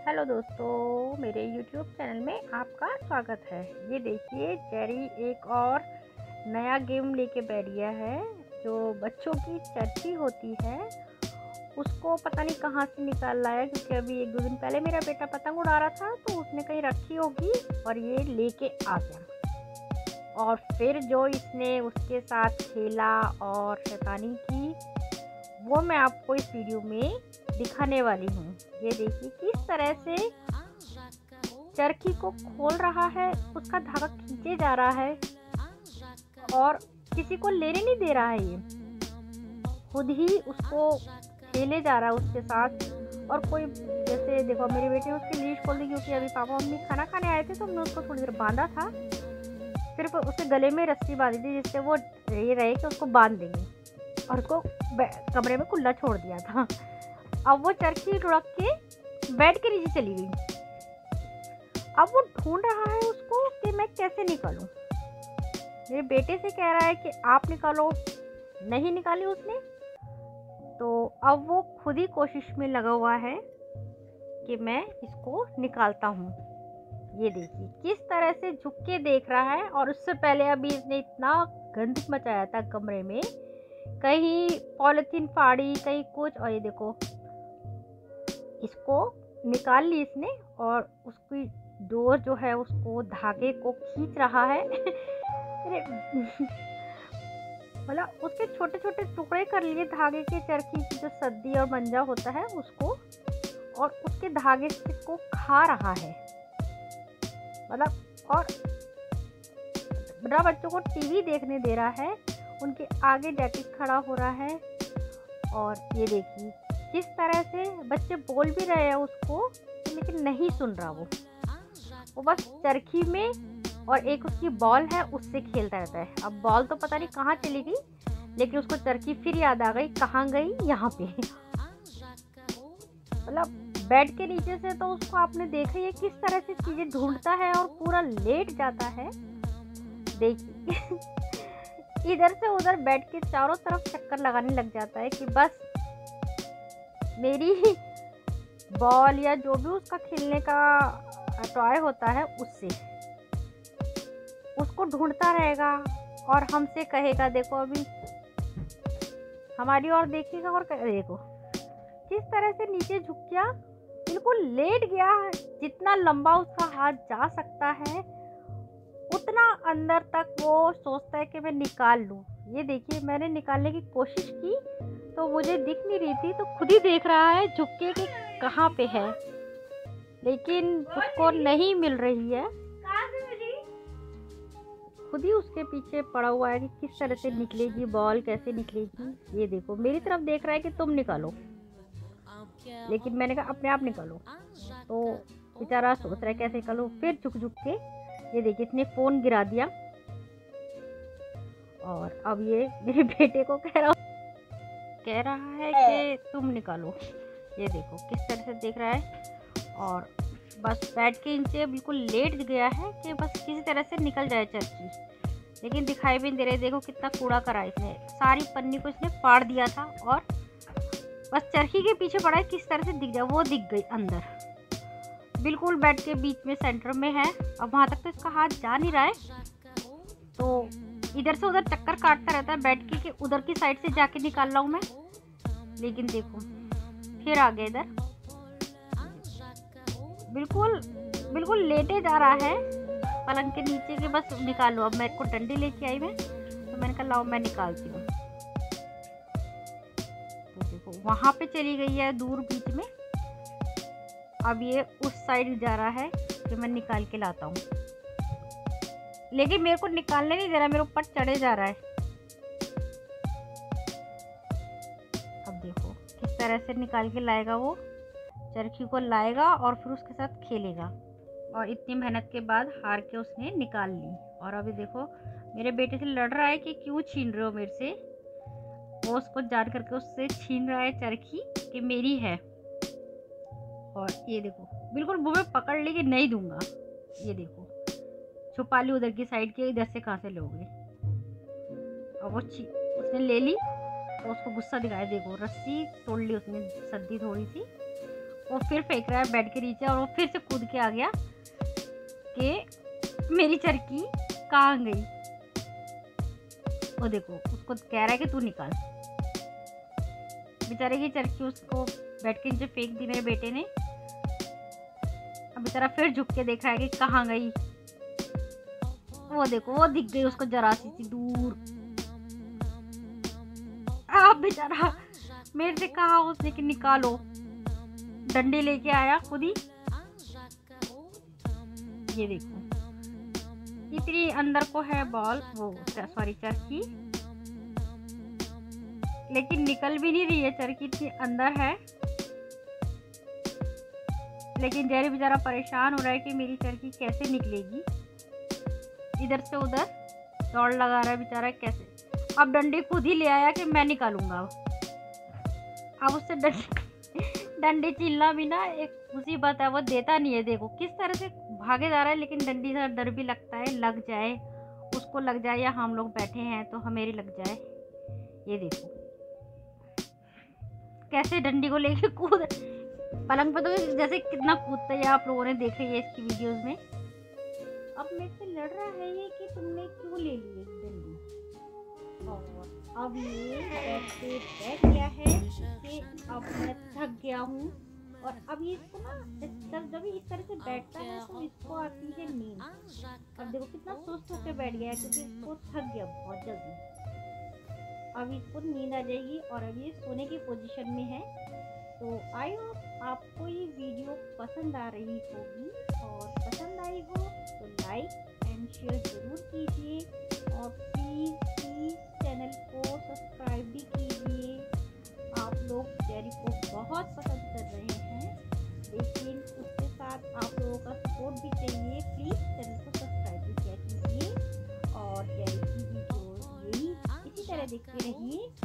Hello दोस्तों, मेरे YouTube channel में आपका स्वागत है। ये देखिए, जेरी एक और नया गेम लेके बैठ गया है। जो बच्चों की चर्ची होती है उसको पता नहीं कहाँ से निकाल लाया, क्योंकि अभी एक दो दिन पहले मेरा बेटा पतंग उड़ा रहा था तो उसने कहीं रखी होगी और ये लेके आ गया। और फिर जो इसने उसके साथ खेला और शैतानी की वो मैं आपको इस वीडियो में दिखाने वाली हूँ। ये देखिए किस तरह से चरखी को खोल रहा है, उसका धागा खींचे जा रहा है और किसी को लेने नहीं दे रहा है। ये खुद ही उसको खेले जा रहा है उसके साथ। और कोई जैसे देखो, मेरे बेटे ने उसकी लीश खोल दी, क्योंकि अभी पापा मम्मी खाना खाने आए थे तो हमने उसको थोड़ी देर बांधा था। सिर्फ उसे गले में रस्सी बांधी थी जिससे वो ये रहे कि उसको बांध देंगे, और उसको कमरे में खुला छोड़ दिया था। अब वो चरखी लुढ़क के बेड के नीचे चली गई। अब वो ढूंढ रहा है उसको कि मैं कैसे निकालूं। मेरे बेटे से कह रहा है कि आप निकालो, नहीं निकाली उसने। तो अब वो खुद ही कोशिश में लगा हुआ है कि मैं इसको निकालता हूँ। ये देखिए किस तरह से झुक के देख रहा है। और उससे पहले अभी इसने इतना गंद मचाया था कमरे में, कहीं पॉलिथीन फाड़ी, कहीं कुछ। और ये देखो, इसको निकाल ली इसने और उसकी डोर जो है उसको धागे को खींच रहा है। मतलब उसके छोटे छोटे टुकड़े कर लिए धागे के, चरखी की जो सद्दी और मंजा होता है उसको, और उसके धागे से इसको खा रहा है। मतलब और बड़ा बच्चों को टीवी देखने दे रहा है, उनके आगे जाके खड़ा हो रहा है। और ये देखिए किस तरह से बच्चे बोल भी रहे हैं उसको, लेकिन नहीं सुन रहा। वो बस चरखी में और एक उसकी बॉल है उससे खेलता रहता है। अब बॉल तो पता नहीं कहाँ चली गई, लेकिन उसको चरखी फिर याद आ गई, कहाँ गई, यहाँ पे। मतलब बेड के नीचे से तो उसको आपने देखा ही है किस तरह से चीजें ढूंढता है और पूरा लेट जाता है। देखिए इधर से उधर बेड के चारों तरफ चक्कर लगाने लग जाता है कि बस मेरी बॉल या जो भी उसका खेलने का टॉय होता है उससे उसको ढूंढता रहेगा। और हमसे कहेगा, देखो अभी हमारी ओर देखेगा और देखो किस तरह से नीचे झुक गया, बिल्कुल लेट गया। जितना लंबा उसका हाथ जा सकता है उतना अंदर तक वो सोचता है कि मैं निकाल लूं। ये देखिए, मैंने निकालने की कोशिश की तो मुझे दिख नहीं रही थी, तो खुद ही देख रहा है झुक के कि कहाँ पे है, लेकिन उसको नहीं मिल रही है। खुद ही उसके पीछे पड़ा हुआ है कि किस तरह से निकलेगी बॉल, कैसे निकलेगी। ये देखो मेरी तरफ देख रहा है कि तुम निकालो, लेकिन मैंने कहा अपने आप निकालो। तो बेचारा सोच रहा है कैसे निकालो, फिर झुक झुक के। ये देखिए इसने फोन गिरा दिया और अब ये मेरे बेटे को कह रहा है कि तुम निकालो। ये देखो किस तरह से देख रहा है और बस बेड के नीचे बिल्कुल लेट गया है कि बस किसी तरह से निकल जाए चरखी, लेकिन दिखाई भी नहीं दे रही। देखो कितना कूड़ा करा इसने, सारी पन्नी को इसने फाड़ दिया था और बस चरखी के पीछे पड़ा है, किस तरह से दिख जाए। वो दिख गई अंदर, बिल्कुल बेड के बीच में सेंटर में है। अब वहां तक तो इसका हाथ जा नहीं रहा है, तो इधर से उधर चक्कर काटता रहता है बेड की कि उधर की साइड से जाके निकाल रहा हूँ मैं। लेकिन देखो फिर आ गया इधर, बिल्कुल बिल्कुल लेटे जा रहा है पलंग के नीचे के बस निकालो। अब मेरे को डंडी लेके आई मैं, तो मैंने कहा लाओ मैं निकालती हूँ। तो देखो वहां पे चली गई है दूर बीच में। अब ये उस साइड जा रहा है कि मैं निकाल के लाता हूँ, लेकिन मेरे को निकालने नहीं दे रहा, मेरे ऊपर चढ़े जा रहा है। अब देखो किस तरह से निकाल के लाएगा, वो चरखी को लाएगा और फिर उसके साथ खेलेगा। और इतनी मेहनत के बाद हार के उसने निकाल ली। और अभी देखो मेरे बेटे से लड़ रहा है कि क्यों छीन रहे हो मेरे से। वो उसको जान करके उससे छीन रहा है चरखी कि मेरी है। और ये देखो बिल्कुल मुंह में पकड़ ली कि नहीं दूंगा। ये देखो छुपा ली उधर की साइड के, इधर से कहाँ से लोगे। और वो उसने ले ली तो उसको गुस्सा दिखाया। देखो रस्सी तोड़ ली उसने, सद्दी थोड़ी सी, वो फिर फेंक रहा है बेड के नीचे और वो फिर से कूद के आ गया कि मेरी चरखी कहाँ गई। वो देखो उसको कह रहा है कि तू निकाल। बेचारे की चरखी उसको बेड के नीचे फेंक दी मेरे बेटे ने। अब बेचारा फिर झुक के देख रहा है कि कहाँ गई। वो देखो वो दिख गई उसको जरा सी दूर। अब बेचारा मेरे से कहा उसने कि निकालो, डंडे लेके आया खुद ही। ये देखो इतनी अंदर को है बॉल, वो सॉरी चरखी, लेकिन निकल भी नहीं रही है चरखी, इतनी अंदर है। लेकिन जेरी बेचारा परेशान हो रहा है कि मेरी चरखी कैसे निकलेगी। इधर से उधर दौड़ लगा रहा है बेचारा कैसे। अब डंडे खुद ही ले आया कि मैं निकालूंगा। अब उससे डंडे चिल्ला भी ना एक मुसीबत है, वो देता नहीं है। देखो किस तरह से भागे जा रहा है, लेकिन डंडी से डर भी लगता है, लग जाए उसको, लग जाए या हम लोग बैठे हैं तो हमें लग जाए। ये देखो कैसे डंडी को लेके कूद पलंग पे, तो जैसे कितना कूदता है, आप लोगों ने देखा है इसकी वीडियोस में। अब मेरे से लड़ रहा है ये कि तुमने क्यों ले ली डंडी। और अब ये ऐसे बैठ गया है कि अब मैं थक गया हूँ। और अब ये इसको ना जब इस तरह से बैठता है तो इसको आती है नींद। अब देखो कितना सुस्त होकर बैठ गया है क्योंकि इसको थक गया बहुत जल्दी। अब इसको नींद आ जाएगी और अब ये सोने की पोजीशन में है। तो आई होप आपको ये वीडियो पसंद आ रही होगी, और पसंद आई हो तो लाइक एंड शेयर ज़रूर कीजिए, और प्लीज़ चैनल को सब्सक्राइब भी कीजिए। आप लोग जेरी को बहुत पसंद कर रहे हैं, लेकिन उसके साथ आप लोगों का सपोर्ट भी चाहिए। प्लीज़ चैनल को सब्सक्राइब भी किया कीजिए, और जेरी की वीडियो यही इसी तरह देखते रहिए।